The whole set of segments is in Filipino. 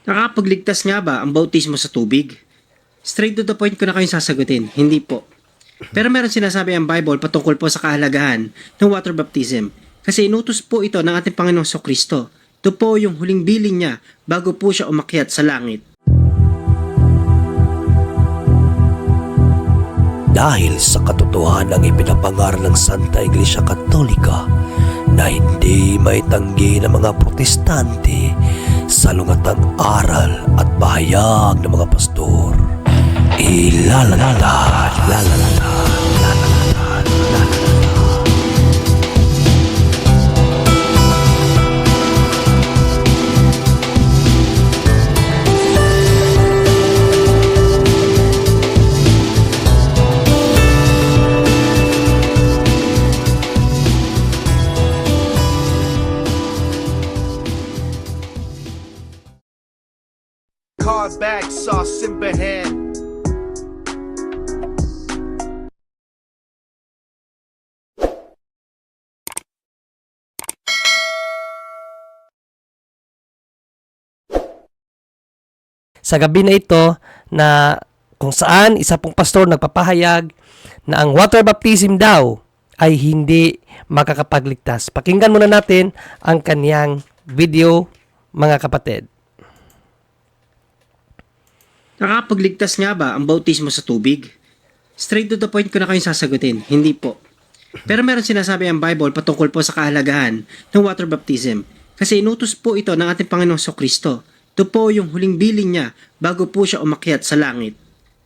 Nakakapagligtas nga ba ang bautismo sa tubig? Straight to the point ko na kayong sasagutin, hindi po. Pero meron sinasabi ang Bible patungkol po sa kahalagahan ng water baptism kasi inutos po ito ng ating Panginoong Kristo. Ito po yung huling bilin niya bago po siya umakyat sa langit. Dahil sa katotohanan ng ipinapangaral ng Santa Iglesia Katolika na hindi maitanggi ng mga protestante sa lungatang aral at bahayag ng mga pastor. Ilalatad. Card bag sauce simbahan. Sa gabi na ito na kung saan isa pong pastor nagpapahayag na ang water baptism daw ay hindi makakapagligtas. Pakinggan muna natin ang kaniyang video, mga kapatid. Nakakapagligtas nga ba ang bautismo sa tubig? Straight to the point ko na kayong sasagutin, hindi po. Pero meron sinasabi ang Bible patungkol po sa kahalagahan ng water baptism kasi inutos po ito ng ating Panginoong Kristo. Ito po yung huling bilin niya bago po siya umakyat sa langit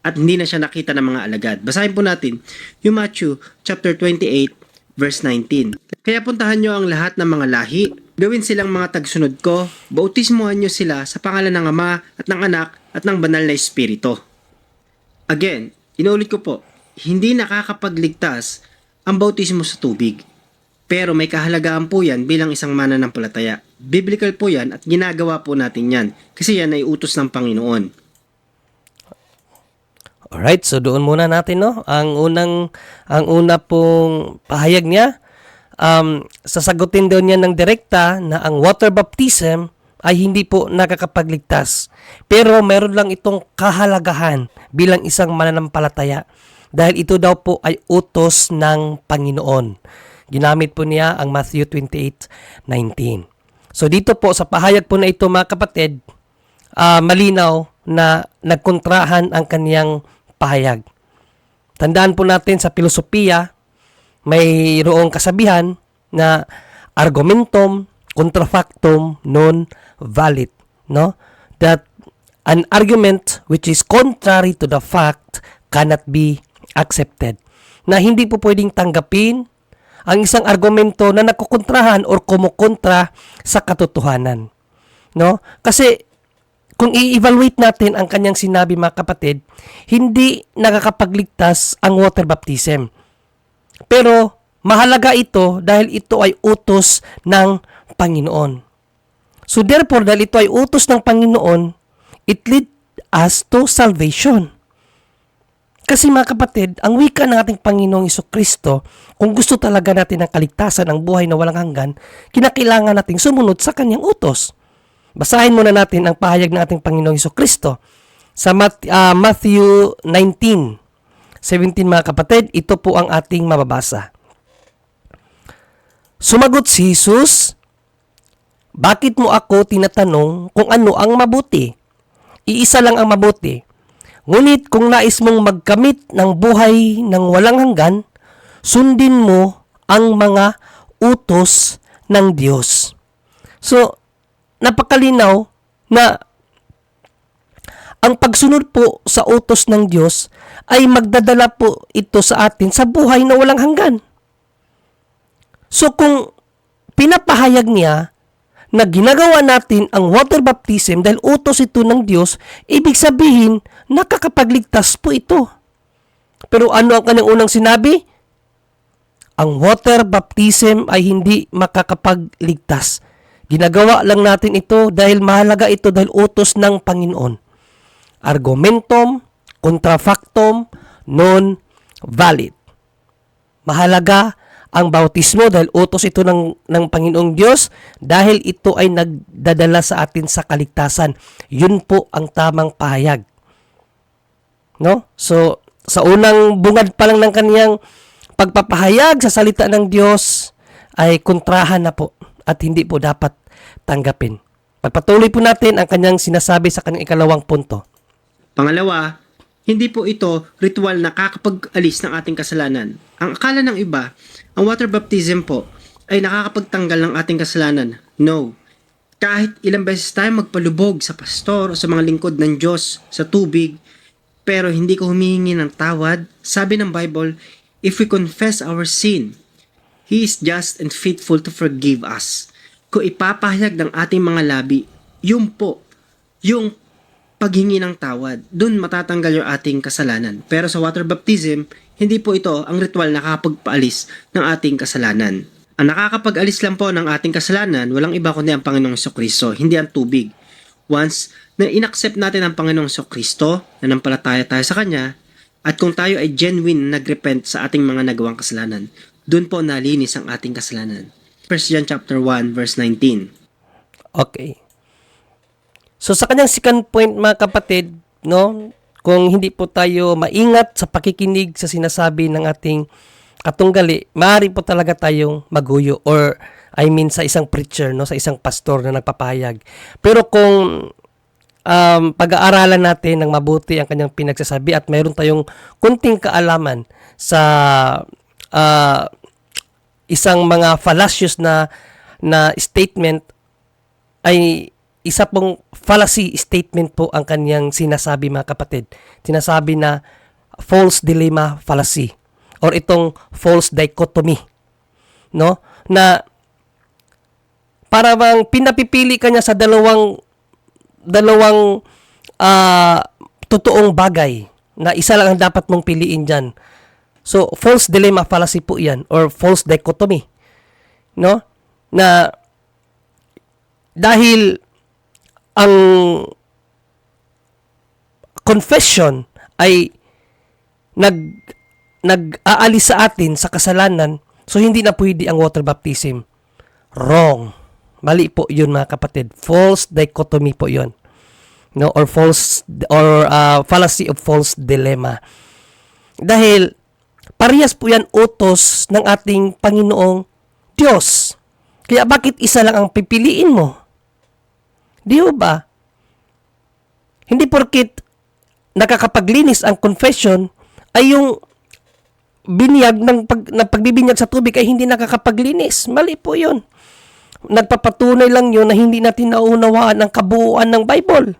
at hindi na siya nakita ng mga alagad. Basahin po natin yung Matthew chapter 28 verse 19. Kaya puntahan nyo ang lahat ng mga lahi, gawin silang mga tagsunod ko, bautismuhan nyo sila sa pangalan ng Ama at ng Anak at ng Banal na Espiritu. Again, inuulit ko po, hindi nakakapagligtas ang bautismo sa tubig. Pero may kahalagahan po yan bilang isang mananampalataya. Biblical po yan at ginagawa po natin yan kasi yan ay utos ng Panginoon. Alright, so doon muna natin ang una pong pahayag niya. Sasagutin daw niya ng direkta na ang water baptism ay hindi po nakakapagligtas. Pero meron lang itong kahalagahan bilang isang mananampalataya dahil ito daw po ay utos ng Panginoon. Ginamit po niya ang Matthew 28:19. So dito po sa pahayag po na ito, mga kapatid, malinaw na nagkontrahan ang kaniyang pahayag. Tandaan po natin sa filosofiya, mayroong kasabihan na argumentum contra factum non valid, no? That an argument which is contrary to the fact cannot be accepted. Na hindi po pwedeng tanggapin ang isang argumento na nakukontrahan or kumukontra sa katotohanan. No? Kasi kung i-evaluate natin ang kanyang sinabi, mga kapatid, hindi nakakapagligtas ang water baptism. Pero mahalaga ito dahil ito ay utos ng Panginoon. So therefore, dahil ito ay utos ng Panginoon, it lead us to salvation. Kasi mga kapatid, ang wika ng ating Panginoong Jesucristo, kung gusto talaga natin ng kaligtasan ng buhay na walang hanggan, kinakailangan nating sumunod sa kanyang utos. Basahin muna natin ang pahayag ng ating Panginoong Jesucristo sa Matthew 19:17, mga kapatid. Ito po ang ating mababasa. Sumagot si Jesus, "Bakit mo ako tinatanong kung ano ang mabuti? Iisa lang ang mabuti. Ngunit kung nais mong magkamit ng buhay ng walang hanggan, sundin mo ang mga utos ng Diyos." So, napakalinaw na ang pagsunod po sa utos ng Diyos ay magdadala po ito sa atin sa buhay na walang hanggan. So, kung pinapahayag niya na ginagawa natin ang water baptism dahil utos ito ng Diyos, ibig sabihin, nakakapagligtas po ito. Pero ano ang kanyang unang sinabi? Ang water baptism ay hindi makakapagligtas. Ginagawa lang natin ito dahil mahalaga ito dahil utos ng Panginoon. Argumentum contra factum non valid. Mahalaga ang bautismo dahil utos ito ng Panginoong Diyos dahil ito ay nagdadala sa atin sa kaligtasan. Yun po ang tamang pahayag. No? So, sa unang bungad pa lang ng kaniyang pagpapahayag sa salita ng Diyos ay kontrahan na po at hindi po dapat tanggapin. Pagpatuloy po natin ang kanyang sinasabi sa kanyang ikalawang punto. Pangalawa, hindi po ito ritual na kakapag-alis ng ating kasalanan. Ang akala ng iba, ang water baptism po ay nakakapagtanggal ng ating kasalanan. No. Kahit ilang beses tayo magpalubog sa pastor o sa mga lingkod ng Diyos sa tubig, pero hindi ko humihingi ng tawad, sabi ng Bible, if we confess our sin, He is just and faithful to forgive us. Kung ipapahayag ng ating mga labi, yun po, yung paghingi ng tawad, dun matatanggal yung ating kasalanan. Pero sa water baptism, hindi po ito ang ritual na nakakapagpaalis ng ating kasalanan. Ang nakakapag-alis lang po ng ating kasalanan, walang iba kundi ang Panginoong Jesucristo, hindi ang tubig. Once na inaccept natin ang Panginoong Jesucristo, nanampalataya tayo sa Kanya, at kung tayo ay genuine nagrepent sa ating mga nagawang kasalanan, dun po nalinis ang ating kasalanan. 1 John chapter 1 verse 19. Okay. So sa kanyang second point mga kapatid, no, kung hindi po tayo maingat sa pakikinig sa sinasabi ng ating katunggali, maaari po talaga tayong maguyo or sa isang preacher, no, sa isang pastor na nagpapahayag. Pero kung pag-aaralan natin ng mabuti ang kanyang pinagsasabi at mayroon tayong kunting kaalaman sa isang mga fallacious na statement, ay isa pong fallacy statement po ang kanyang sinasabi mga kapatid. Sinasabi na false dilemma fallacy or itong false dichotomy, no? Na para bang pinapipili kanya sa dalawang totoong bagay na isa lang ang dapat mong piliin diyan. So false dilemma fallacy po 'yan or false dichotomy, no? Na dahil ang confession ay nag-aalis sa atin sa kasalanan, so hindi na pwede ang water baptism. Wrong. Mali po 'yun mga kapatid. False dichotomy po 'yun. No, or fallacy of false dilemma. Dahil parehas po 'yan utos ng ating Panginoong Diyos. Kaya bakit isa lang ang pipiliin mo? Di ba? Hindi porkit nakakapaglinis ang confession ay yung binyag ng pagbibinyag sa tubig ay hindi nakakapaglinis. Mali po yun. Nagpapatunay lang yun na hindi natin naunawaan ang kabuuan ng Bible.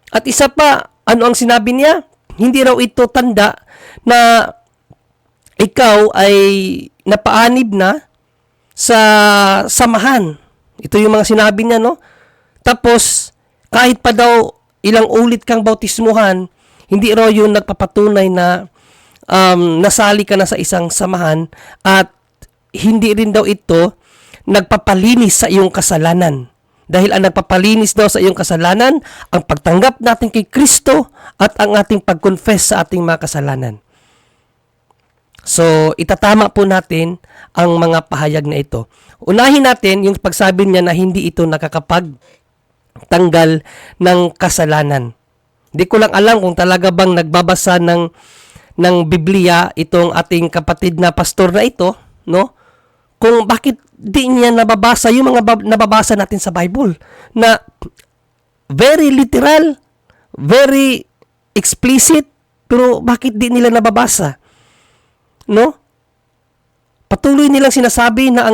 At isa pa, ano ang sinabi niya? Hindi raw ito tanda na ikaw ay napaanib na sa samahan. Ito yung mga sinabi niya, no? Tapos, kahit pa daw ilang ulit kang bautismuhan, hindi raw yun nagpapatunay na nasali ka na sa isang samahan at hindi rin daw ito nagpapalinis sa iyong kasalanan. Dahil ang nagpapalinis daw sa iyong kasalanan, ang pagtanggap natin kay Kristo at ang ating pag-confess sa ating mga kasalanan. So, itatama po natin ang mga pahayag na ito. Unahin natin yung pagsabi niya na hindi ito nakakapagtanggal ng kasalanan. Di ko lang alam kung talaga bang nagbabasa ng Biblia itong ating kapatid na pastor na ito, no? Kung bakit di niya nababasa yung mga nababasa natin sa Bible na very literal, very explicit, pero bakit di nila nababasa? No? Patuloy nilang sinasabi na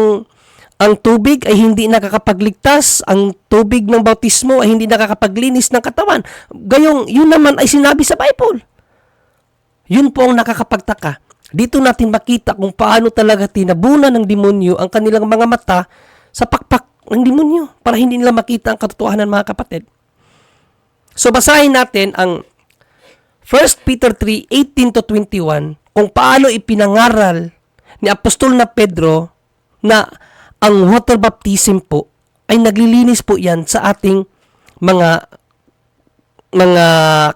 ang tubig ay hindi nakakapagligtas, ang tubig ng bautismo ay hindi nakakapaglinis ng katawan. Gayong yun naman ay sinabi sa Bible. Yun po ang nakakapagtaka. Dito natin makita kung paano talaga tinabunan ng demonyo ang kanilang mga mata sa pakpak ng demonyo para hindi nila makita ang katotohanan, mga kapatid. So basahin natin ang 1 Peter 3:18-21 kung paano ipinangaral ni Apostol na Pedro na ang water baptism po ay naglilinis po yan sa ating mga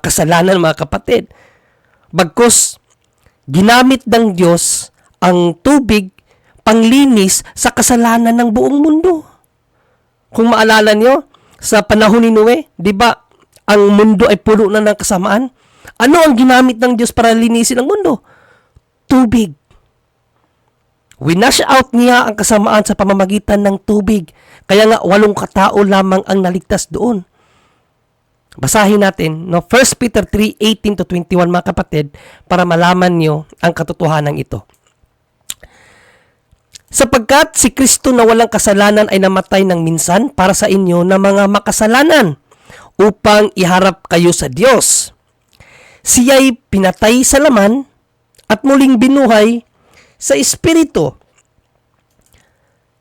kasalanan, mga kapatid. Bagkus ginamit ng Diyos ang tubig panglinis sa kasalanan ng buong mundo. Kung maalala nyo, sa panahon ni Noe, di ba, ang mundo ay puno na ng kasamaan? Ano ang ginamit ng Diyos para linisin ang mundo? Tubig. Winash out niya ang kasamaan sa pamamagitan ng tubig. Kaya nga, 8 katao lamang ang naligtas doon. Basahin natin, no? 1 Peter 3:18-21, mga kapatid, para malaman nyo ang katotohanan ito. Sapagkat si Kristo na walang kasalanan ay namatay ng minsan para sa inyo na mga makasalanan upang iharap kayo sa Diyos. Siya'y pinatay sa laman at muling binuhay sa Espiritu.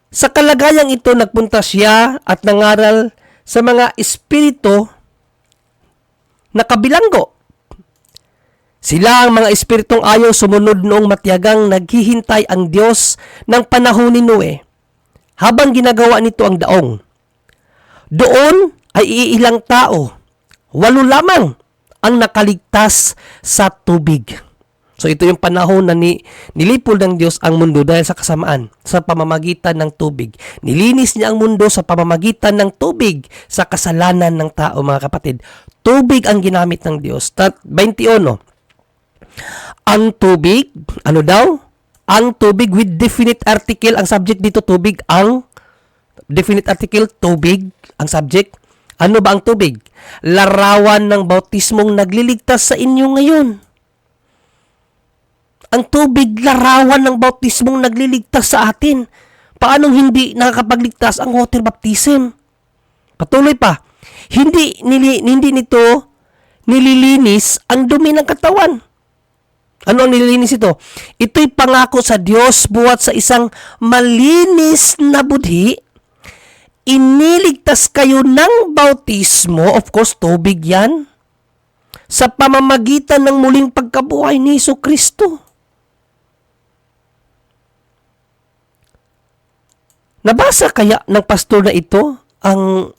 Sa kalagayang ito, nagpunta siya at nangaral sa mga espiritu na kabilanggo. Sila ang mga espiritong ayaw sumunod noong matiyagang naghihintay ang Diyos ng panahon ni Noe, habang ginagawa nito ang daong. Doon ay iilang tao, 8 lamang ang nakaligtas sa tubig. So ito yung panahon na nilipol ng Diyos ang mundo dahil sa kasamaan, sa pamamagitan ng tubig. Nilinis niya ang mundo sa pamamagitan ng tubig sa kasalanan ng tao, mga kapatid. Tubig ang ginamit ng Diyos. 21. Ang tubig, ano daw? Ang tubig with definite article, ang subject dito tubig, ang definite article, tubig, ang subject. Ano ba ang tubig? Larawan ng bautismong nagliligtas sa inyo ngayon. Ang tubig, larawan ng bautismong nagliligtas sa atin. Paanong hindi nakakapagligtas ang water baptism? Patuloy pa. Hindi nito nililinis ang dumi ng katawan. Ano ang nililinis ito? Ito'y pangako sa Diyos buhat sa isang malinis na budhi. Iniligtas kayo ng bautismo, of course, tubig yan, sa pamamagitan ng muling pagkabuhay ni Jesucristo. Nabasa kaya ng pastor na ito ang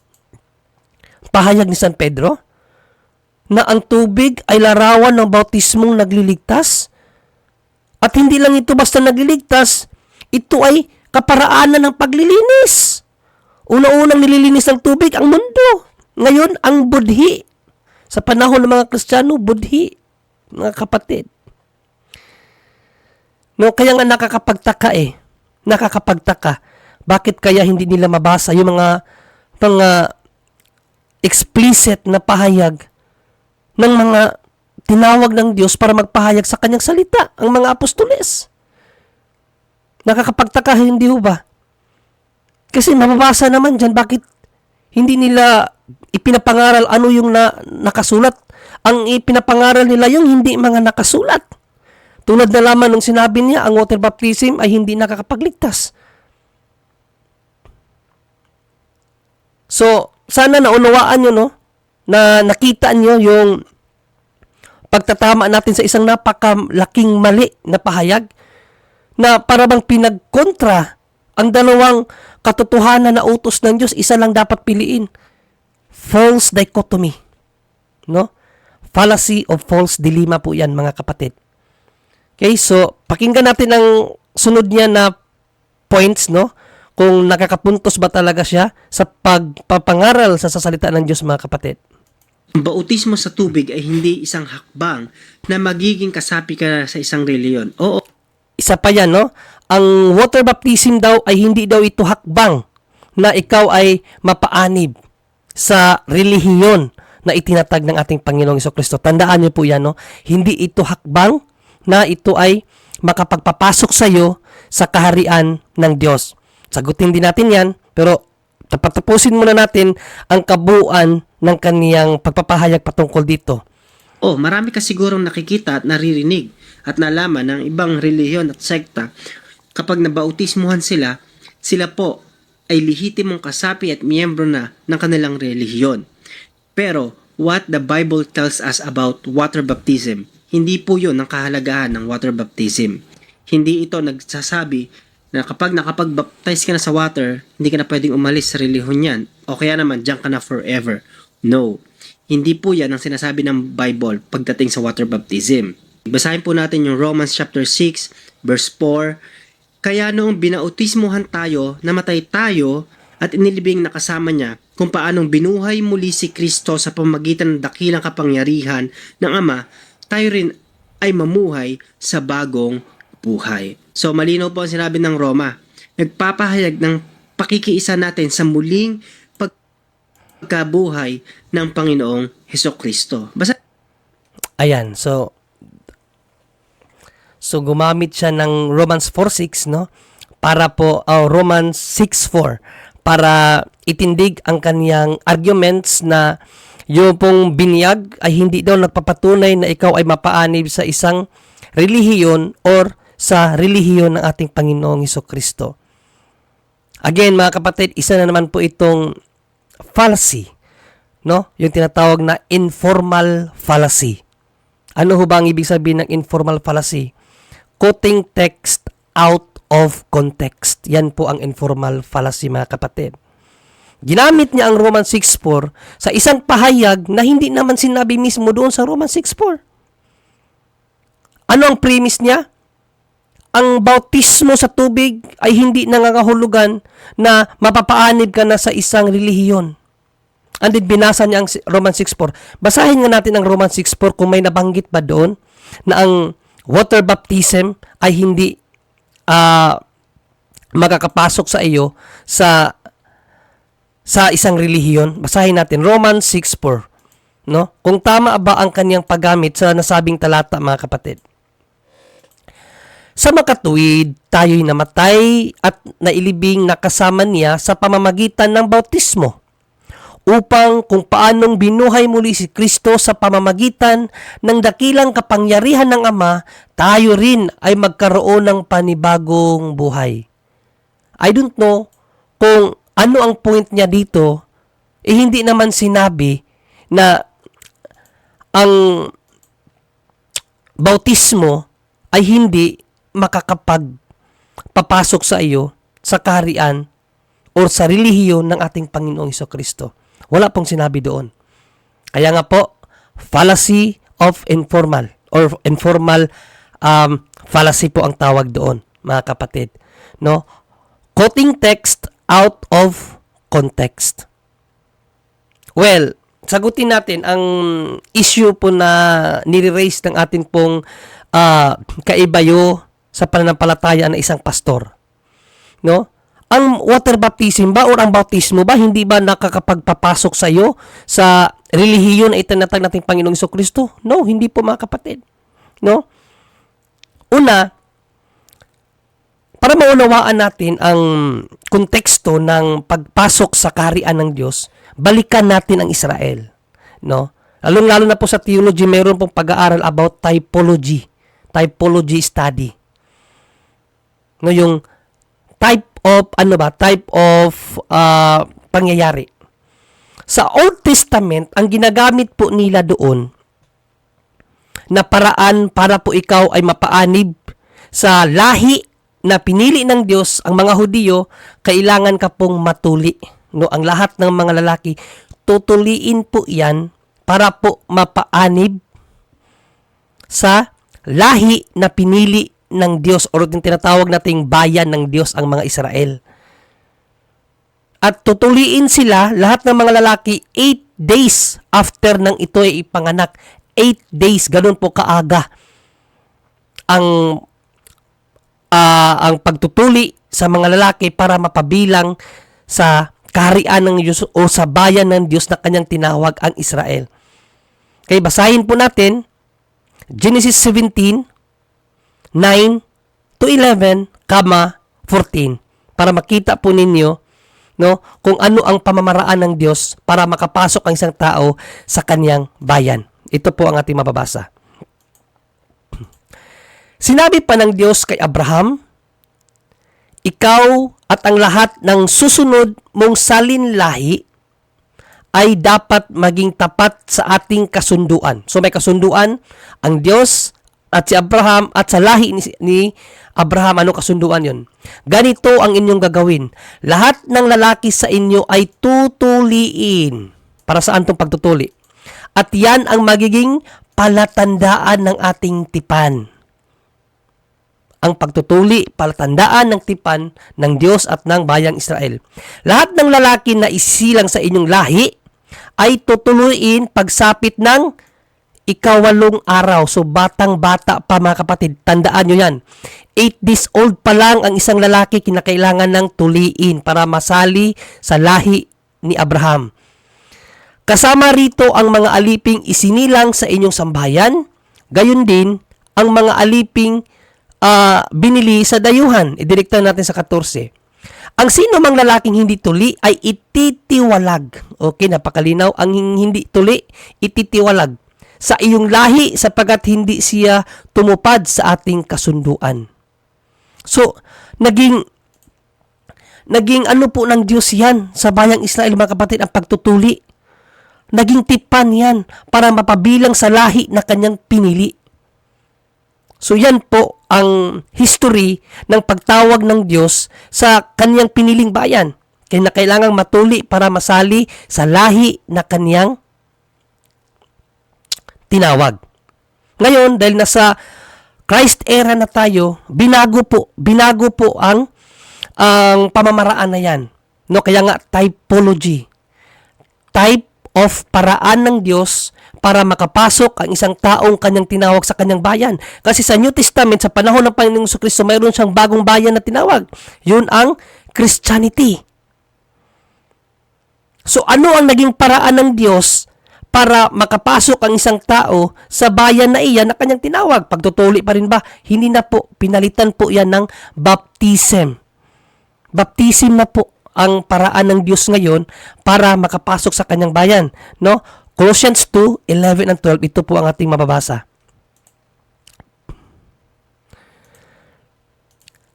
pahayag ni San Pedro? Na ang tubig ay larawan ng bautismong nagliligtas? At hindi lang ito basta nagliligtas, ito ay kaparaanan ng paglilinis. Una-unang nililinis ng tubig ang mundo. Ngayon, ang budhi. Sa panahon ng mga Kristiyano, budhi. Mga kapatid. No, kaya nga nakakapagtaka. Bakit kaya hindi nila mabasa yung mga explicit na pahayag ng mga tinawag ng Diyos para magpahayag sa kanyang salita, ang mga apostoles? Nakakapagtaka, hindi ho ba? Kasi mababasa naman dyan, bakit hindi nila ipinapangaral ano yung nakasulat? Ang ipinapangaral nila yung hindi mga nakasulat. Tulad na lamang nung sinabi niya, ang water baptism ay hindi nakakapagligtas. So, sana naunawaan nyo, no? Na nakita nyo yung pagtatama natin sa isang napakalaking mali na pahayag na para bang pinagkontra ang dalawang katotohanan na utos ng Diyos. Isa lang dapat piliin. False dichotomy. No? Fallacy of false dilemma po yan, mga kapatid. Okay, so pakinggan natin ang sunod niya na points, no? Kung nakakapuntos ba talaga siya sa pagpapangaral sa sasalita ng Diyos, mga kapatid. Ang bautismo sa tubig ay hindi isang hakbang na magiging kasapi ka sa isang reliyon. Oo, Isa pa yan, no? Ang water baptism daw ay hindi daw ito hakbang na ikaw ay mapaanib sa relihiyon na itinatag ng ating Panginoong Jesucristo. Tandaan niyo po yan, no? Hindi ito hakbang na ito ay makapagpapasok sa iyo sa kaharian ng Diyos. Sagutin din natin yan, pero tapusin muna natin ang kabuuan ng kaniyang pagpapahayag patungkol dito. marami ka sigurong nakikita at naririnig at nalaman ng ibang relihiyon at sekta. Kapag nabautismuhan sila po ay lihitimong kasapi at miyembro na ng kanilang relihiyon. Pero what the Bible tells us about water baptism, hindi po yun ang kahalagahan ng water baptism. Hindi ito nagsasabi na kapag nakapag-baptize ka na sa water, hindi ka na pwedeng umalis sa relihiyon yan. O kaya naman, diyan ka na forever. No. Hindi po yan ang sinasabi ng Bible pagdating sa water baptism. Basahin po natin yung Romans chapter 6, verse 4. Kaya noong binautismuhan tayo, namatay tayo at inilibing na kasama niya kung paanong binuhay muli si Kristo sa pamamagitan ng dakilang kapangyarihan ng Ama, tayo rin ay mamuhay sa bagong buhay. So malinaw po ang sinabi ng Roma. Nagpapahayag ng pakikiisa natin sa muling pagkabuhay ng Panginoong Hesukristo. Ayan, so gumamit siya ng Romans 4:6, no? Para po Romans 6:4 para itindig ang kaniyang arguments na yung pong binyag ay hindi daw nagpapatunay na ikaw ay mapaanib sa isang relihiyon or sa relihiyon ng ating Panginoong Hesukristo. Again, mga kapatid, isa na naman po itong fallacy, no? Yung tinatawag na informal fallacy. Ano ho ba ang ibig sabihin ng informal fallacy? Quoting text out of context. Yan po ang informal fallacy, mga kapatid. Ginamit niya ang Romans 6:4 sa isang pahayag na hindi naman sinabi mismo doon sa Romans 6:4. Ano ang premise niya? Ang bautismo sa tubig ay hindi nangangahulugan na mapapaanib ka na sa isang relihiyon. And then binasa niya ang Romans 6:4. Basahin nga natin ang Romans 6:4 kung may nabanggit ba doon na ang water baptism ay hindi makakapasok sa iyo sa isang relihiyon. Basahin natin Romans 6:4, no? Kung tama ba ang kaniyang paggamit sa nasabing talata, mga kapatid. Sa makatuwid, tayo'y namatay at nailibing na kasama niya sa pamamagitan ng bautismo, upang kung paanong binuhay muli si Kristo sa pamamagitan ng dakilang kapangyarihan ng Ama, tayo rin ay magkaroon ng panibagong buhay. I don't know kung ano ang point niya dito. Hindi naman sinabi na ang bautismo ay hindi makakapagpapasok sa iyo sa kaharian o sa relihiyon ng ating Panginoong Hesukristo. Wala pong sinabi doon. Kaya nga po, fallacy of informal or informal fallacy po ang tawag doon, mga kapatid. No? Quoting text out of context. Well, sagutin natin ang issue po na nire-raise ng ating pong kaibayo sa pananampalataya ng isang pastor. No? Ang water baptism ba or ang bautismo ba hindi ba nakakapagpapasok sa iyo sa relihiyon na itinatag nating Panginoong Hesukristo? No, hindi po, mga kapatid. No? Una, para maunawaan natin ang konteksto ng pagpasok sa kaharian ng Diyos, balikan natin ang Israel. No? Lalong-lalo na po sa theology, mayroon pong pag-aaral about typology study. No, yung type of pangyayari. Sa Old Testament, ang ginagamit po nila doon na paraan para po ikaw ay mapaanib sa lahi na pinili ng Diyos, ang mga Hudiyo, kailangan ka pong matuli. No, ang lahat ng mga lalaki, tutuliin po yan para po mapaanib sa lahi na pinili ng Diyos o yung tinatawag nating bayan ng Diyos, ang mga Israel. At tutuliin sila, lahat ng mga lalaki, 8 days after nang ito ay ipanganak. 8 days, ganun po kaaga ang pagtutuli sa mga lalaki para mapabilang sa kaharian ng Diyos o sa bayan ng Diyos na kanyang tinawag ang Israel. Kaya basahin po natin Genesis 17, 9 to 11, 14 para makita po ninyo, no, kung ano ang pamamaraan ng Diyos para makapasok ang isang tao sa kanyang bayan. Ito po ang ating mababasa. Sinabi pa ng Diyos kay Abraham, ikaw at ang lahat ng susunod mong salinlahi ay dapat maging tapat sa ating kasunduan. So may kasunduan ang Diyos at si Abraham at sa lahi ni Abraham. Ano kasunduan yon? Ganito ang inyong gagawin. Lahat ng lalaki sa inyo ay tutuliin. Para saan itong pagtutuli? At yan ang magiging palatandaan ng ating tipan. Ang pagtutuli, palatandaan ng tipan ng Diyos at ng bayang Israel. Lahat ng lalaki na isilang sa inyong lahi ay tutuloyin pagsapit ng ikawalong araw. So, batang-bata pa mga kapatid. Tandaan nyo yan. 8 days old pa lang ang isang lalaki kinakailangan ng tuliin para masali sa lahi ni Abraham. Kasama rito ang mga aliping isinilang sa inyong sambahayan. Gayon din, ang mga aliping binili sa dayuhan. Idirekta natin sa 14. Ang sino mang lalaking hindi tuli ay ititiwalag. Okay, napakalinaw. Ang hindi tuli, ititiwalag sa iyong lahi sapagkat hindi siya tumupad sa ating kasunduan. So, naging ano po ng Diyos yan sa bayang Israel, mga kapatid, ang pagtutuli. Naging tipan yan para mapabilang sa lahi na kanyang pinili. So yan po ang history ng pagtawag ng Diyos sa kanyang piniling bayan. Kaya na kailangang matuli para masali sa lahi na kanyang tinawag. Ngayon, dahil nasa Christ era na tayo, binago po ang pamamaraan na yan. No, kaya nga typology. Type of paraan ng Diyos para makapasok ang isang taong kanyang tinawag sa kanyang bayan. Kasi sa New Testament, sa panahon ng Panginoong Jesucristo, mayroon siyang bagong bayan na tinawag. Yun ang Christianity. So ano ang naging paraan ng Diyos para makapasok ang isang tao sa bayan na iyan na kanyang tinawag? Pagtutuli pa rin ba? Hindi na po. Pinalitan po yan ng baptism. Baptism na po ang paraan ng Diyos ngayon para makapasok sa kanyang bayan. No? Colossians 2:11 and 12, ito po ang ating mababasa.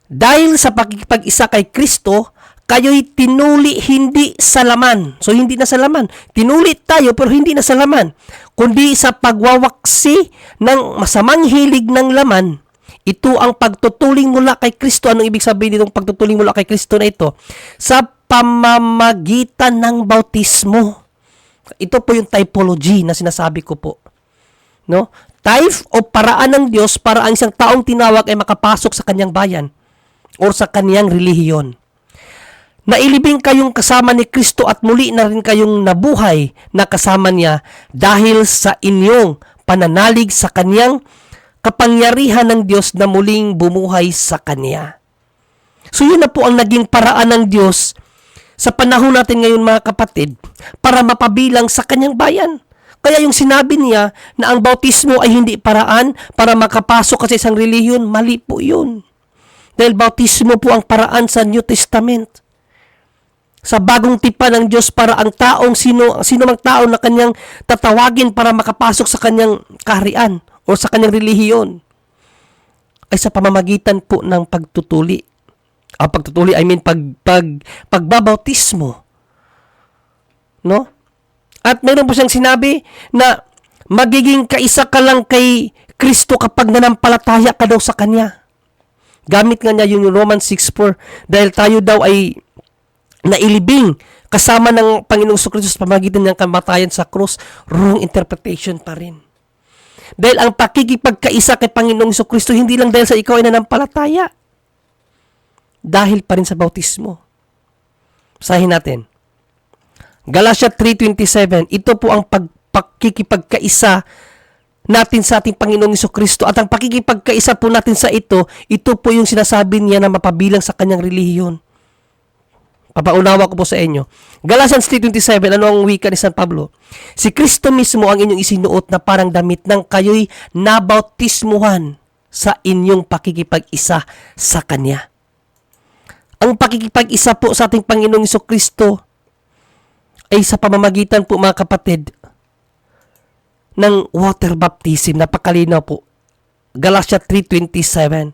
Dahil sa pakikipag-isa kay Kristo, kayo'y tinuli hindi sa laman. So, hindi na sa laman. Tinuli tayo pero hindi na sa laman. Kundi sa pagwawaksi ng masamang hilig ng laman. Ito ang pagtutuling mula kay Kristo. Anong ibig sabihin nitong pagtutuling mula kay Kristo na ito? Sa pamamagitan ng bautismo. Ito po yung typology na sinasabi ko po. No? Type o paraan ng Diyos para ang isang taong tinawag ay makapasok sa kanyang bayan o sa kanyang relihiyon. Nailibing kayong kasama ni Kristo at muli na rin kayong nabuhay na kasama niya dahil sa inyong pananalig sa kanyang kapangyarihan ng Diyos na muling bumuhay sa Kanya. So yun na po ang naging paraan ng Diyos sa panahon natin ngayon, mga kapatid, para mapabilang sa Kanyang bayan. Kaya yung sinabi niya na ang bautismo ay hindi paraan para makapasok sa isang relihiyon, mali po yun. Dahil bautismo po ang paraan sa New Testament. Sa bagong tipan ng Diyos para ang taong sino mang tao na Kanyang tatawagin para makapasok sa Kanyang kaharian o sa kanyang relihiyon ay sa pamamagitan po ng pagtutuli. Pagtutuli, I mean pagbabautismo. No? At mayroon po siyang sinabi na magiging kaisa ka lang kay Kristo kapag nanampalataya ka daw sa Kanya. Gamit nga niya yung Romans 6:4 dahil tayo daw ay nailibing kasama ng Panginoong Jesucristo sa pamamagitan ng kamatayan sa krus. Wrong interpretation pa rin. Dahil ang pakikipagkaisa kay Panginoong Jesucristo hindi lang dahil sa ikaw ay nanampalataya. Dahil pa rin sa bautismo. Basahin natin. Galatia 3:27, ito po ang pakikipagkaisa natin sa ating Panginoong Jesucristo. At ang pakikipagkaisa po natin sa ito po yung sinasabi niya na mapabilang sa kanyang relihiyon. Papaunawa ko po sa inyo. Galatians 3:27, ano ang wika ni San Pablo? Si Kristo mismo ang inyong isinuot na parang damit nang kayo'y nabautismuhan sa inyong pakikipag-isa sa Kanya. Ang pakikipag-isa po sa ating Panginoong Jesucristo ay sa pamamagitan po, mga kapatid, ng water baptism. Napakalinaw po. Galatia 3:27.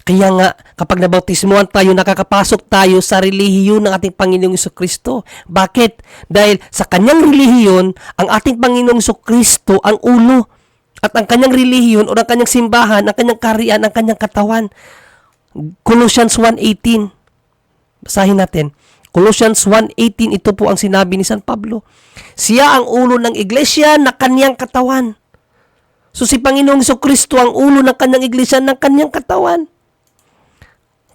Kaya nga, kapag nabautismuhan tayo, nakakapasok tayo sa relihiyon ng ating Panginoong Jesucristo. Bakit? Dahil sa kanyang relihiyon, ang ating Panginoong Jesucristo ang ulo. At ang kanyang relihiyon o ang kanyang simbahan, ang kanyang kaharian, ang kanyang katawan. Colossians 1:18. Basahin natin. Colossians 1:18, ito po ang sinabi ni San Pablo. Siya ang ulo ng iglesia na kanyang katawan. So si Panginoong Jesucristo ang ulo ng kanyang iglesia, ng kanyang katawan.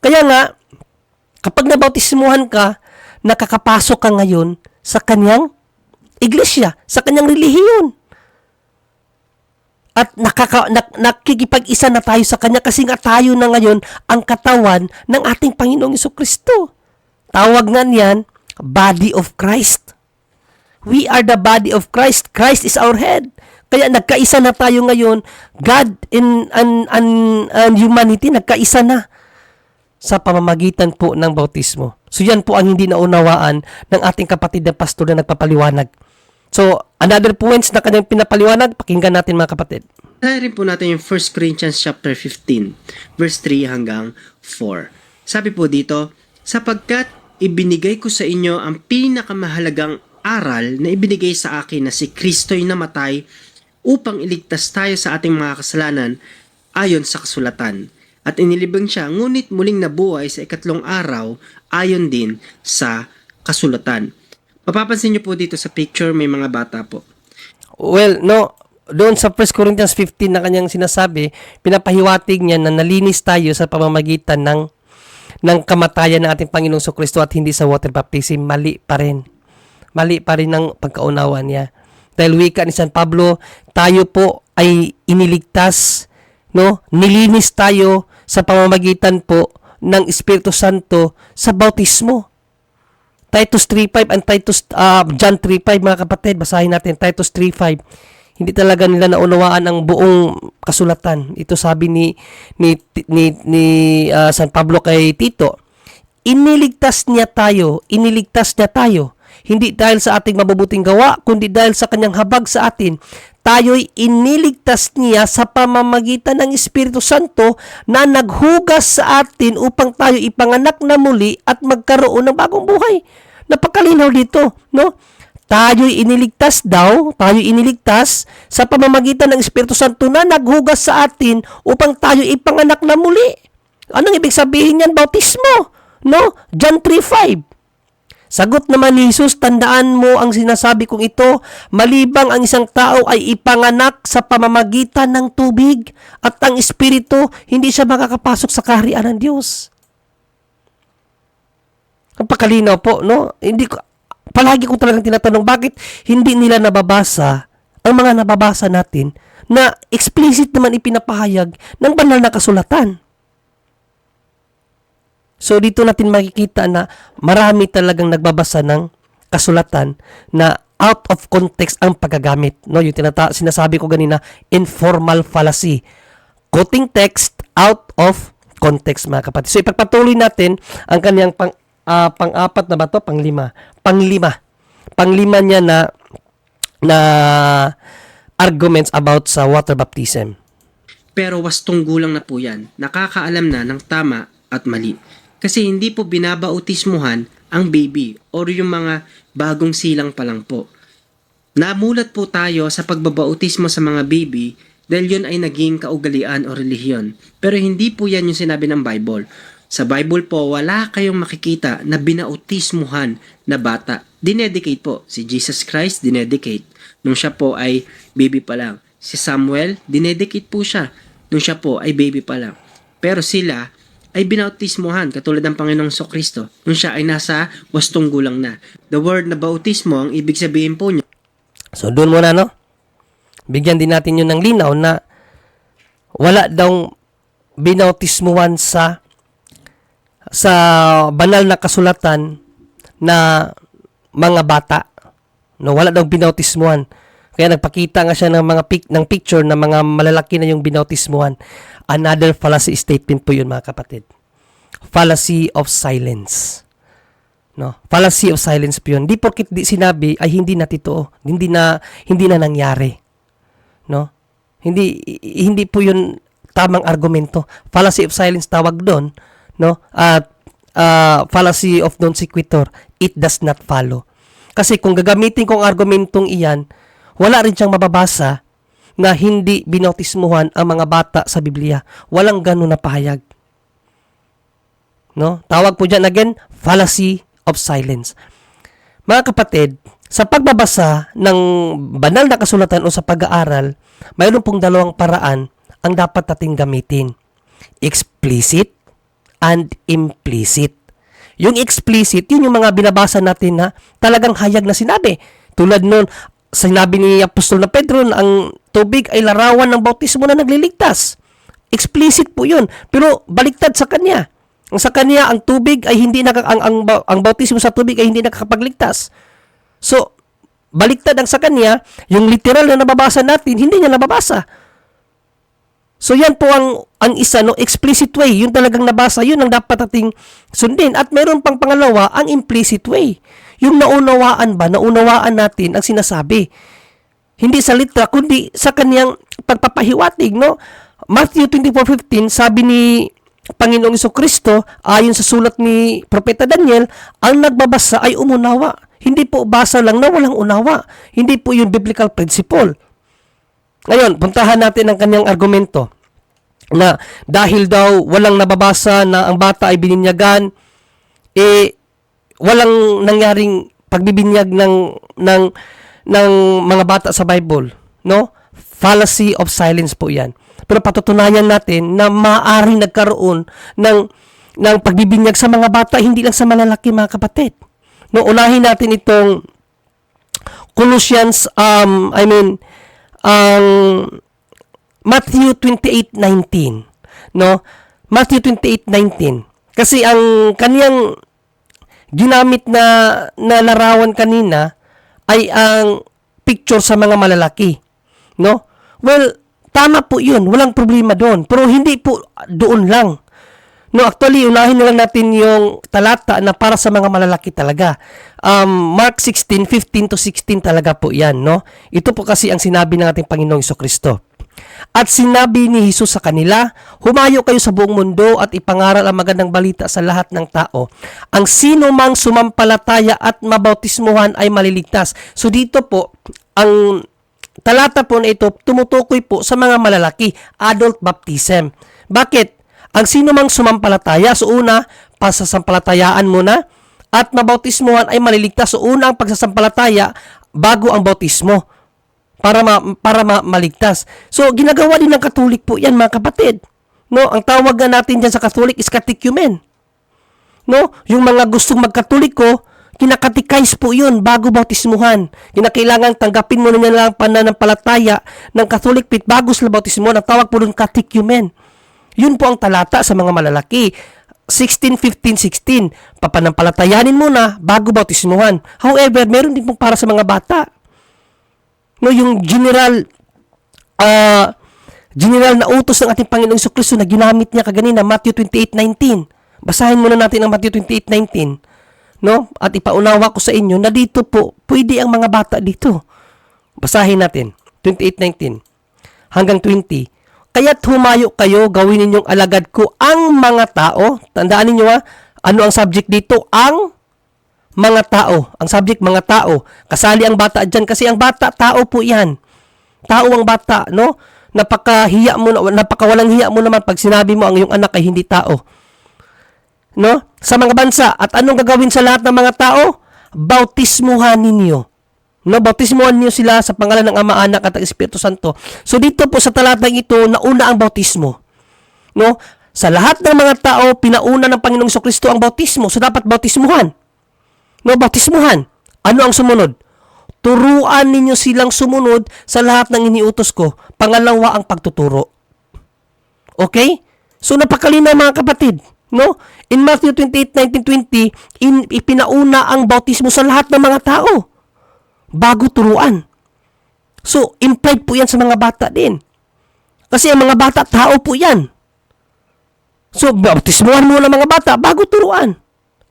Kaya nga, kapag nabautismuhan ka, nakakapasok ka ngayon sa kanyang iglesia, sa kanyang relihiyon. At nakikipag-isa na tayo sa kanya kasi nga tayo na ngayon ang katawan ng ating Panginoong Jesucristo. Tawag nga niyan, body of Christ. We are the body of Christ. Christ is our head. Kaya nagkaisa na tayo ngayon. God and humanity, nagkaisa na sa pamamagitan po ng bautismo. So yan po ang hindi naunawaan ng ating kapatid na pastor na nagpapaliwanag. So, another points na kanyang pinapaliwanag, pakinggan natin mga kapatid. Rin po natin yung 1 Corinthians chapter 15, verse 3 hanggang 4. Sabi po dito, sapagkat ibinigay ko sa inyo ang pinakamahalagang aral na ibinigay sa akin na si Kristo'y namatay upang iligtas tayo sa ating mga kasalanan ayon sa kasulatan. At inilibing siya, ngunit muling nabuhay sa ikatlong araw ayon din sa kasulatan. Mapapansin niyo po dito sa picture, may mga bata po. Well, no, doon sa 1 Corinthians 15 na kanyang sinasabi, pinapahiwatig niya na nalinis tayo sa pamamagitan ng kamatayan ng ating Panginoong Jesucristo at hindi sa water baptism. Mali pa rin. Mali pa rin ang pagkaunawa niya. Dahil wika ni San Pablo, tayo po ay iniligtas, no? Nilinis tayo sa pamamagitan po ng Espiritu Santo sa bautismo. Titus 3:5 and John 3:5 mga kapatid, basahin natin Titus 3:5. Hindi talaga nila naunawaan ang buong kasulatan. Ito sabi ni San Pablo kay Tito, iniligtas niya tayo. Hindi dahil sa ating mabubuting gawa, kundi dahil sa kanyang habag sa atin. Tayo'y iniligtas niya sa pamamagitan ng Espiritu Santo na naghugas sa atin upang tayo ipanganak na muli at magkaroon ng bagong buhay. Napakalinaw dito, no? Tayo'y iniligtas sa pamamagitan ng Espiritu Santo na naghugas sa atin upang tayo ipanganak na muli. Anong ibig sabihin niyan? Bautismo, no? John 3:5. Sagot naman ni Jesus, tandaan mo ang sinasabi kong ito, malibang ang isang tao ay ipanganak sa pamamagitan ng tubig at ang Espiritu, hindi siya makakapasok sa kaharian ng Diyos. Ang pakalinaw po, no? Palagi ko talagang tinatanong, bakit hindi nila nababasa ang mga nababasa natin na explicit naman ipinapahayag ng banal na kasulatan. So dito natin makikita na marami talagang nagbabasa ng kasulatan na out of context ang paggagamit. No, yung sinasabi ko ganina, informal fallacy. Quoting text out of context mga kapatid. So ipagpatuloy natin ang kanyang pang-apat na ba to? Panglima niya na arguments about sa water baptism. Pero wastong gulang na po yan. Nakakaalam na ng tama at mali. Kasi hindi po binabautismuhan ang baby or yung mga bagong silang pa lang po. Namulat po tayo sa pagbabautismo sa mga baby dahil yun ay naging kaugalian o relihiyon. Pero hindi po yan yung sinabi ng Bible. Sa Bible po, wala kayong makikita na binautismuhan na bata. Dinedicate po. Si Jesus Christ, dinedicate. Nung siya po ay baby pa lang. Si Samuel, dinedicate po siya. Nung siya po ay baby pa lang. Pero sila ay binautismuhan katulad ng Panginoong Jesucristo nung siya ay nasa wastong gulang na. The word na bautismo, ang ibig sabihin po niya. So doon muna, no? Bigyan din natin yun ng linaw na wala daw binautismuhan sa banal na kasulatan na mga bata. No, wala daw binautismuhan. Kaya nagpakita nga siya ng ng picture na mga malalaki na yung binautismuhan. Another fallacy statement po yun mga kapatid. Fallacy of silence. No? Fallacy of silence po yun. Di porkit di sinabi ay hindi na totoo. Hindi na nangyari. No? Hindi po yun tamang argumento. Fallacy of silence tawag doon, no? At fallacy of non sequitur, it does not follow. Kasi kung gagamitin kong argumentong iyan, wala rin siyang mababasa na hindi binautismuhan ang mga bata sa Biblia. Walang ganun na pahayag. No? Tawag po dyan again, fallacy of silence. Mga kapatid, sa pagbabasa ng banal na kasulatan o sa pag-aaral, mayroon pong dalawang paraan ang dapat nating gamitin. Explicit and implicit. Yung explicit, yun yung mga binabasa natin na talagang hayag na sinabi. Tulad nun, sinabi ni Apostol na Pedro na ang tubig ay larawan ng bautismo na nagliligtas. Explicit po yun. Pero baliktad sa kanya. Sa kanya, ang tubig ay hindi ang bautismo sa tubig ay hindi nakakapagligtas. So, baliktad ang sa kanya, yung literal na nababasa natin, hindi niya nababasa. So, yan po ang isa, no, explicit way. Yung talagang nabasa, yun ang dapat ating sundin. At meron pang pangalawa, ang implicit way. Yung naunawaan natin ang sinasabi. Hindi sa litra, kundi sa kanyang pagpapahiwatig, no? Matthew 24:15, sabi ni Panginoong Jesucristo, ayon sa sulat ni Propeta Daniel, ang nagbabasa ay umunawa. Hindi po basa lang na walang unawa. Hindi po yung biblical principle. Ngayon, puntahan natin ang kanyang argumento na dahil daw walang nababasa na ang bata ay bininyagan, walang nangyaring pagbibinyag ng mga bata sa Bible, no? Fallacy of silence po 'yan. Pero patutunayan natin na maaaring nagkaroon ng pagbibinyag sa mga bata, hindi lang sa malalaki, mga kapatid. No, unahin natin itong Colossians Matthew 28:19, no? Matthew 28:19. Kasi ang kaniyang ginamit na larawan kanina ay ang picture sa mga malalaki, no? Well, tama po 'yun, walang problema doon. Pero hindi po doon lang. No, actually, unahin na lang natin yung talata na para sa mga malalaki talaga. Mark 16:15-16 talaga po 'yan, no? Ito po kasi ang sinabi ng ating Panginoong Jesucristo. At sinabi ni Jesus sa kanila, humayo kayo sa buong mundo at ipangaral ang magandang balita sa lahat ng tao. Ang sino mang sumampalataya at mabautismuhan ay maliligtas. So dito po, ang talata po na ito tumutukoy po sa mga malalaki, adult baptism. Bakit? Ang sino mang sumampalataya, so una, pasasampalatayaan mo na, at mabautismuhan ay maliligtas. So una ang pagsasampalataya bago ang bautismo para maligtas. So ginagawa din ng Katolik po 'yan, mga kapatid. No, ang tawag na natin diyan sa Katolik is catechumen. No, yung mga gustong magkatoliko, kinakatikais po 'yun bago bautismuhan. Kinakailangan tanggapin mo na lang pananampalataya ng Catholic faith bago sila bautismuhan. Ang tawag po doon catechumen. Yun po ang talata sa mga malalaki. 16:15-16. Papanampalatayanin mo na bago bautismuhan. However, meron din pong para sa mga bata. No, yung general na utos ng ating Panginoong Jesucristo na ginamit niya kaganina, Matthew 28:19. Basahin muna natin ang Matthew 28:19. No? At ipaunawa ko sa inyo na dito po, pwede ang mga bata dito. Basahin natin. 28:19 hanggang 20. Kaya't humayo kayo, gawin ninyong alagad ko ang mga tao. Tandaan ninyo ano ang subject dito? Ang mga tao. Ang subject, mga tao. Kasali ang bata dyan kasi ang bata, tao po yan. Tao ang bata, no? Napakawalang hiya mo naman pag sinabi mo ang iyong anak ay hindi tao. No? Sa mga bansa. At anong gagawin sa lahat ng mga tao? Bautismuhan ninyo. No, bautismuhan niyo sila sa pangalan ng Ama, Anak at Espiritu Santo. So dito po sa talatang ito, nauna ang bautismo. No? Sa lahat ng mga tao, pinauna ng Panginoong Jesucristo ang bautismo. So dapat bautismuhan. No, bautismuhan. Ano ang sumunod? Turuan ninyo silang sumunod sa lahat ng iniutos ko. Pangalawa ang pagtuturo. Okay? So napakalinaw, mga kapatid. No? In Matthew 28:19-20, ipinauna ang bautismo sa lahat ng mga tao bago turuan. So, implied po yan sa mga bata din. Kasi ang mga bata, tao po yan. So, bautismuhan mo ng mga bata bago turuan.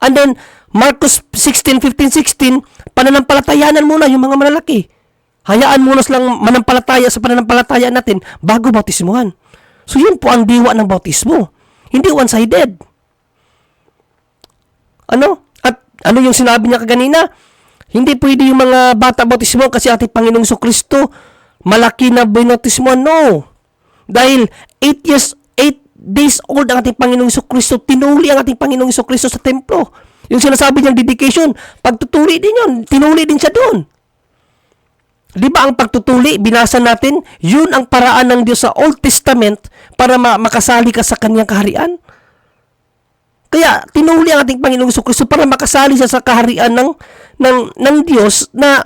And then, Marcos 16:15-16, pananampalatayanan muna yung mga malalaki. Hayaan muna silang manampalataya sa pananampalataya natin bago bautismuhan. So, yun po ang diwa ng bautismo. Hindi one-sided. Ano? At ano yung sinabi niya kaganina? Hindi pwede yung mga bata bautismo kasi ating Panginoong Jesucristo malaki na binautismo. No. Dahil 8 days old ang ating Panginoong Jesucristo, tinuli ang ating Panginoong Jesucristo sa templo. Yung sinasabi niyang dedication, pagtutuli din yun. Tinuli din siya doon. Di ba ang pagtutuli, binasa natin, yun ang paraan ng Diyos sa Old Testament para makasali ka sa kanyang kaharian. Kaya, tinuli ang ating Panginoong Jesucristo para makasali siya sa kaharian ng Diyos na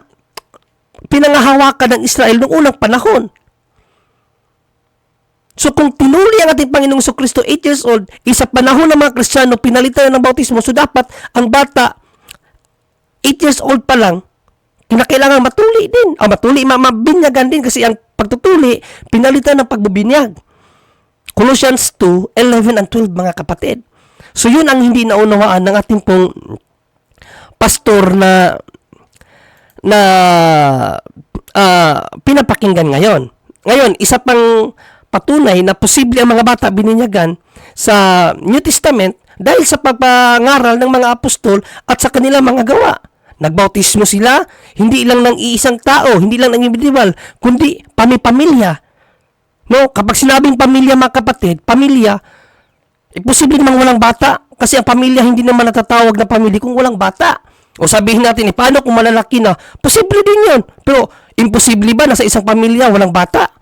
pinangahawakan ng Israel noong unang panahon. So kung tinuli ang ating Panginoong Jesucristo 8 years old, isa panahon ng mga Kristiyano, pinalitan na ng bautismo, so dapat ang bata 8 years old pa lang, kinakailangan matuli din. Mabinyagan din kasi ang pagtutuli, pinalitan ng pagbubinyag. Colossians 2, 11 and 12 mga kapatid. So yun ang hindi naunawaan ng ating pong pastor na pinapakinggan ngayon. Ngayon, isa pang patunay na posible ang mga bata bininyagan sa New Testament dahil sa pagpangaral ng mga apostol at sa kanilang mga gawa. Nagbautismo sila, hindi lang ng iisang tao, hindi lang ng individual, kundi pamilya. No, kapag sinabing pamilya mga kapatid, pamilya, posible namang walang bata kasi ang pamilya hindi naman natatawag na pamilya kung walang bata. O sabihin natin, paano kung malalaki na? Posible din yun. Pero imposible ba na sa isang pamilya walang bata?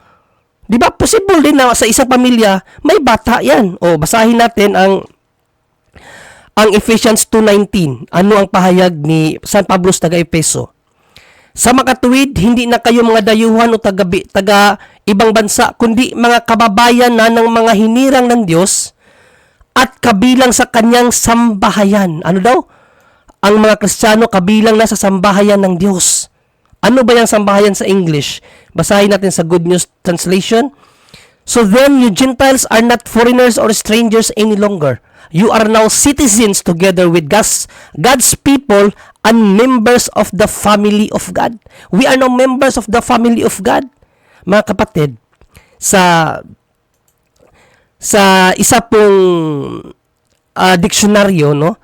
Di ba? Possible din na sa isang pamilya may bata yan. O basahin natin ang Ephesians 2:19. Ano ang pahayag ni San Pablo sa taga-Efeso? Sa makatuwid, hindi na kayo mga dayuhan o taga ibang bansa, kundi mga kababayan na ng mga hinirang ng Diyos at kabilang sa kanyang sambahayan. Ano daw? Ang mga Kristiyano kabilang na sa sambahayan ng Diyos. Ano ba yung sambahayan sa English? Basahin natin sa Good News Translation. So then, you Gentiles are not foreigners or strangers any longer. You are now citizens together with God's people and members of the family of God. We are now members of the family of God. Mga kapatid, sa isa pong diksyonaryo, no?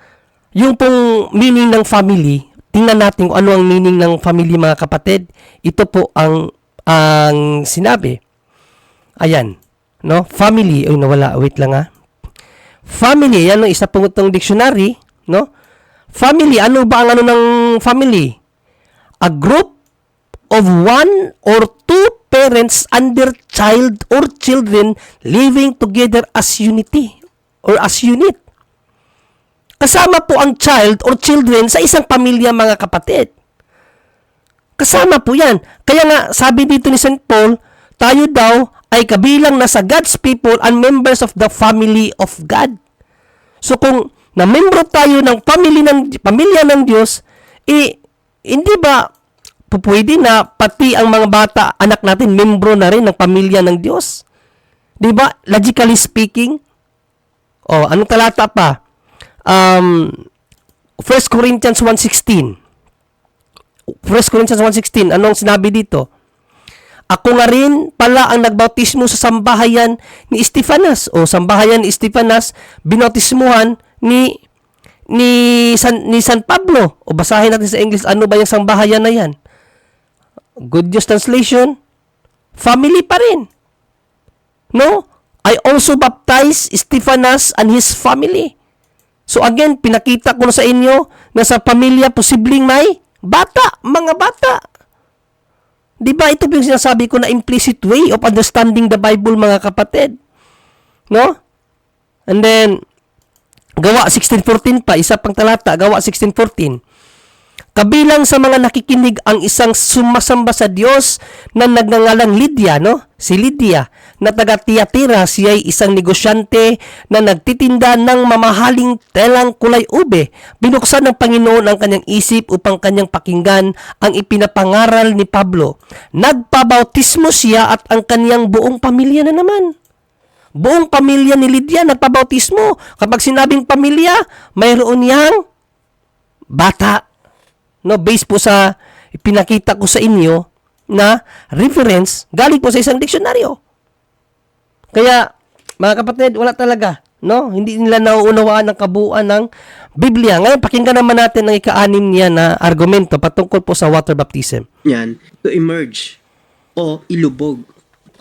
Yung pong meaning ng family, tingnan natin kung ano ang meaning ng family mga kapatid. Ito po ang sinabi. Ayan, no? Family, ay nawala, wait lang ha. Family, yan ang isa pong itong dictionary, no? Family, ano ba ang ano ng family? A group of one or two parents and their child or children living together as unity or as unit. Kasama po ang child or children sa isang pamilya mga kapatid. Kasama po yan. Kaya nga, sabi dito ni St. Paul, tayo daw ay kabilang na sa God's people and members of the family of God. So kung na-membro tayo ng pamilya ng Diyos, hindi ba pwede na pati ang mga bata, anak natin, membro na rin ng pamilya ng Diyos? Di ba? Logically speaking. O, anong talata pa? 1 Corinthians 1:16. 1 Corinthians 1:16, anong sinabi dito? Ako nga rin pala ang nagbautismo sa sambahayan ni Estefanas. O sambahayan ni Estefanas, binautismuhan ni San Pablo. O basahin natin sa English, ano ba yung sambahayan na yan? Good News Translation, family pa rin. No? I also baptized Estefanas and his family. So again, pinakita ko na sa inyo na sa pamilya posibleng may bata, mga bata. Di ba ito yung sinasabi ko na implicit way of understanding the Bible mga kapatid? No? And then, Gawa 16:14 pa, isa pang talata, Gawa 16:14. Kabilang sa mga nakikinig ang isang sumasamba sa Diyos na nagngangalang Lydia, no? Si Lydia, na taga Tiatira, siya ay isang negosyante na nagtitinda ng mamahaling telang kulay ube. Binuksan ng Panginoon ang kanyang isip upang kanyang pakinggan ang ipinapangaral ni Pablo. Nagpabautismo siya at ang kanyang buong pamilya na naman. Buong pamilya ni Lydia nagpabautismo. Kapag sinabing pamilya, mayroon niyang bata. No, based po sa pinakita ko sa inyo na reference galing po sa isang diksyonaryo. Kaya, mga kapatid, wala talaga. No? Hindi nila nauunawaan ang kabuuan ng Biblia. Ngayon, pakinggan naman natin ang ika-6 niya na argumento patungkol po sa water baptism. Yan, to emerge o ilubog.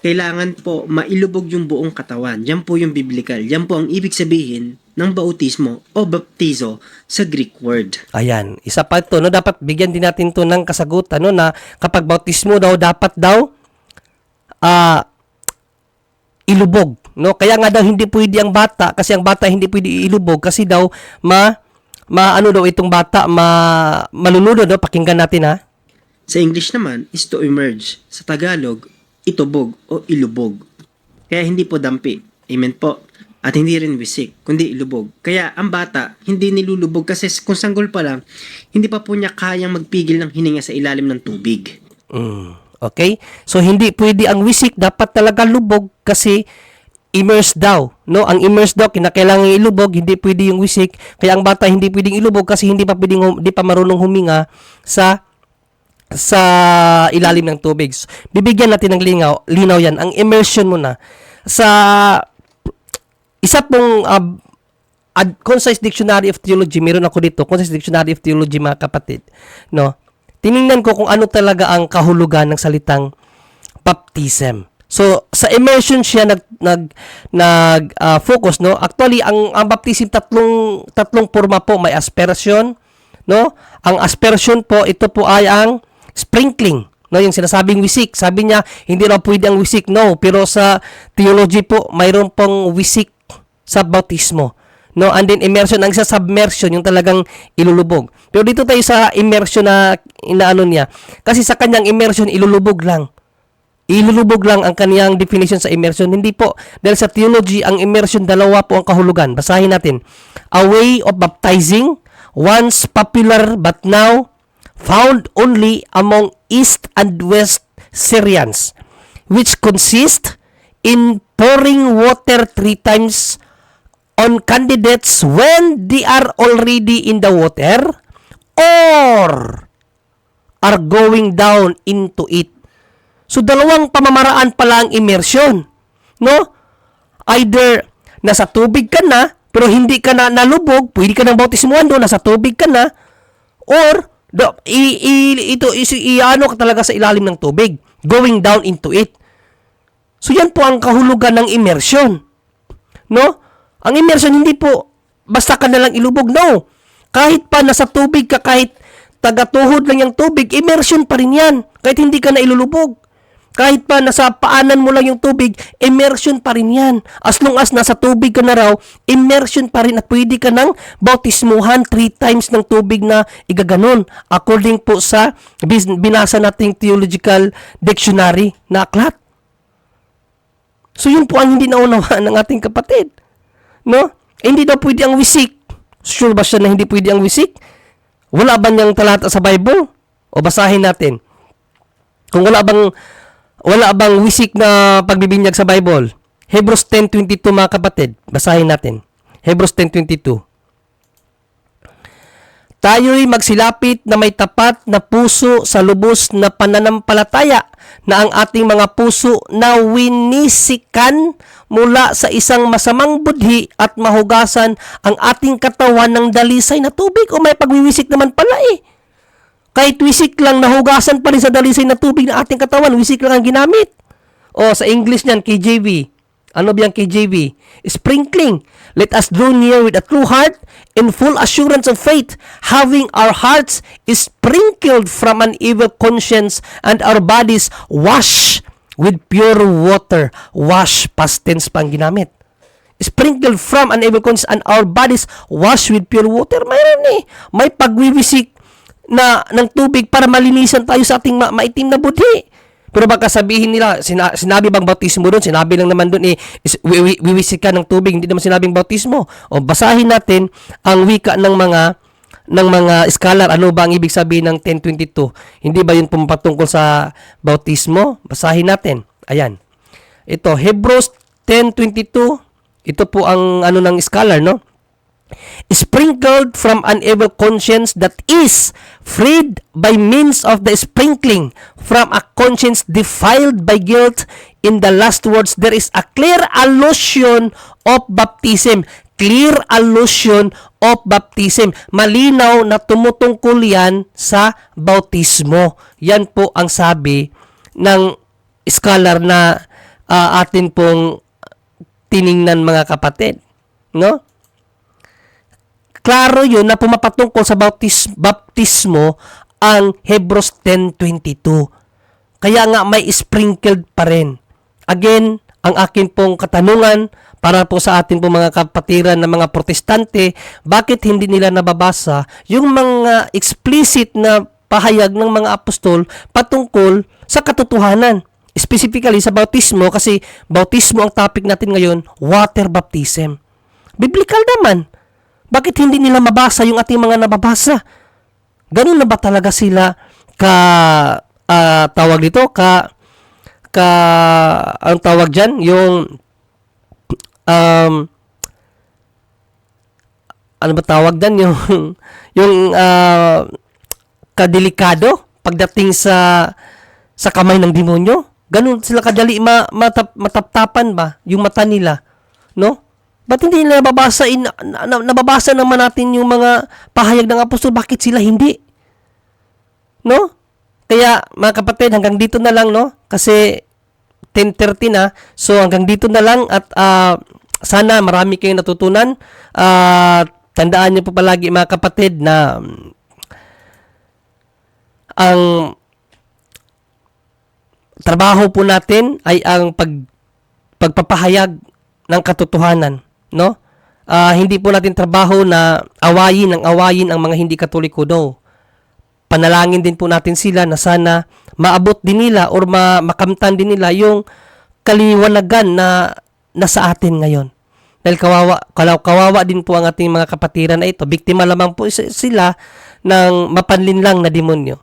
Kailangan po mailubog yung buong katawan. Yan po yung biblical. Yan po ang ibig sabihin ng bautismo o baptizo sa Greek word. Ayan, isa pa ito, no, dapat bigyan din natin to ng kasagutan, no, na kapag bautismo daw, dapat daw ilubog, no? Kaya nga daw hindi pwede ang bata, kasi ang bata hindi pwede ilubog kasi daw ano daw itong bata, malunod, no? Pakinggan natin, ha. Sa English naman is to emerge. Sa Tagalog, itubog o ilubog. Kaya hindi po dampi. Amen po. At hindi rin wisik, kundi ilubog. Kaya ang bata, hindi nilulubog kasi kung sanggol pa lang, hindi pa po niya kayang magpigil ng hininga sa ilalim ng tubig. Okay? So, hindi pwede ang wisik, dapat talaga lubog kasi immerse daw. No? Ang immerse daw, kinakailangan ilubog, hindi pwede yung wisik. Kaya ang bata hindi pwedeng ilubog kasi hindi pa marunong huminga sa ilalim ng tubig. So, bibigyan natin ng linaw yan. Ang immersion muna. Sa isa pong Concise Dictionary of Theology, meron ako dito, Concise Dictionary of Theology, mga kapatid, no? Tiningnan ko kung ano talaga ang kahulugan ng salitang baptism. So, sa immersion siya focus, no? Actually, ang baptism tatlong forma po, may aspersion, no? Ang aspersion po, ito po ay ang sprinkling, no, yung sinasabing wisik. Sabi niya, hindi raw pwede ang wisik. No, pero sa theology po, mayroon pong wisik sa bautismo. No, and then immersion, ang isa submersion, yung talagang ilulubog. Pero dito tayo sa immersion na inaano niya. Kasi sa kanyang immersion, ilulubog lang. Ilulubog lang ang kaniyang definition sa immersion. Hindi po. Dahil sa theology, ang immersion, dalawa po ang kahulugan. Basahin natin. A way of baptizing, once popular but now found only among East and West Syrians, which consist in pouring water 3 times on candidates when they are already in the water or are going down into it. So, dalawang pamamaraan pala ang immersion. No? Either nasa tubig ka na, pero hindi ka na nalubog, pwede ka nang bautismuhan doon, nasa tubig ka na, or ano ka talaga sa ilalim ng tubig, going down into it. So, yan po ang kahulugan ng immersion. No? Ang immersion, hindi po basta ka nalang ilubog. No. Kahit pa nasa tubig ka, kahit tagatuhod lang yung tubig, immersion pa rin yan. Kahit hindi ka na ilulubog. Kahit pa nasa paanan mo lang yung tubig, immersion pa rin yan. As long as nasa tubig ka na raw, immersion pa rin at pwede ka ng bautismuhan 3 times ng tubig na igaganon. According po sa binasa nating theological dictionary na aklat. So yun po ang hindi naunawaan ng ating kapatid. No? Hindi daw pwede ang wisik. Sure ba siya na hindi pwede ang wisik? Wala ba niyang talata sa Bible? O basahin natin. Kung wala bang wisik na pagbibinyag sa Bible? Hebrews 10:22, mga kapatid. Basahin natin. Hebrews 10:22. Tayo'y magsilapit na may tapat na puso sa lubos na pananampalataya na ang ating mga puso na winisikan mula sa isang masamang budhi at mahugasan ang ating katawan ng dalisay na tubig. O may pagwiwisik naman pala eh. Kahit wisik lang, nahugasan pa rin sa dalisay na tubig na ating katawan, wisik lang ang ginamit. O sa English niyan, KJV. Ano ba yung KJV? Sprinkling. Let us draw near with a true heart in full assurance of faith, having our hearts sprinkled from an evil conscience and our bodies washed with pure water. Wash, past tense pa ang ginamit. Sprinkled from an evil conscience and our bodies washed with pure water. Mayroon eh. May pagwiwisik ng tubig para malinisan tayo sa ating maitim na budhi. Pero baka sabihin nila, sinabi bang bautismo doon? Sinabi lang naman doon wiwisik ka ng tubig, hindi naman sinabing bautismo. O basahin natin ang wika ng mga scholar. Ano ba ang ibig sabihin ng 10:22? Hindi ba yun pumapatungkol sa bautismo? Basahin natin. Ayan. Ito, Hebrews 10:22. Ito po ang ng scholar, no? Sprinkled from an evil conscience that is freed by means of the sprinkling from a conscience defiled by guilt. In the last words, there is a clear allusion of baptism. Clear allusion of baptism. Malinaw na tumutungkol yan sa bautismo. Yan po ang sabi ng scholar na atin pong tiningnan, mga kapatid. No? klaro yun na pumapatungkol sa baptismo ang Hebrews 10:22. Kaya nga may sprinkled pa rin. Again, ang akin pong katanungan para po sa atin pong mga kapatiran ng mga protestante, bakit hindi nila nababasa yung mga explicit na pahayag ng mga apostol patungkol sa katotohanan? Specifically sa bautismo, kasi bautismo ang topic natin ngayon, water baptism. Biblical naman. Bakit hindi nila mabasa yung ating mga nababasa? Ganun na ba talaga sila tawag dito, ang tawag dyan, yung ano ba tawag dyan, yung kadelikado pagdating sa kamay ng demonyo? Ganun sila kadali mataptapan ba yung mata nila, no? Ba't hindi nila nababasa naman natin yung mga pahayag ng apostol, bakit sila hindi? No? Kaya mga kapatid, hanggang dito na lang, no? Kasi 10:30 na. So hanggang dito na lang at sana marami kayong natutunan. Tandaan niyo po palagi mga kapatid na ang trabaho po natin ay ang pagpapahayag ng katotohanan, no? Hindi po natin trabaho na awayin ang mga hindi Katoliko, no? Panalangin din po natin sila na sana maabot din nila or makamtan din nila yung kaliwanagan na nasa atin ngayon. Dahil kawawa din po ang ating mga kapatiran na ito. Biktima lamang po sila ng mapanlinlang na demonyo.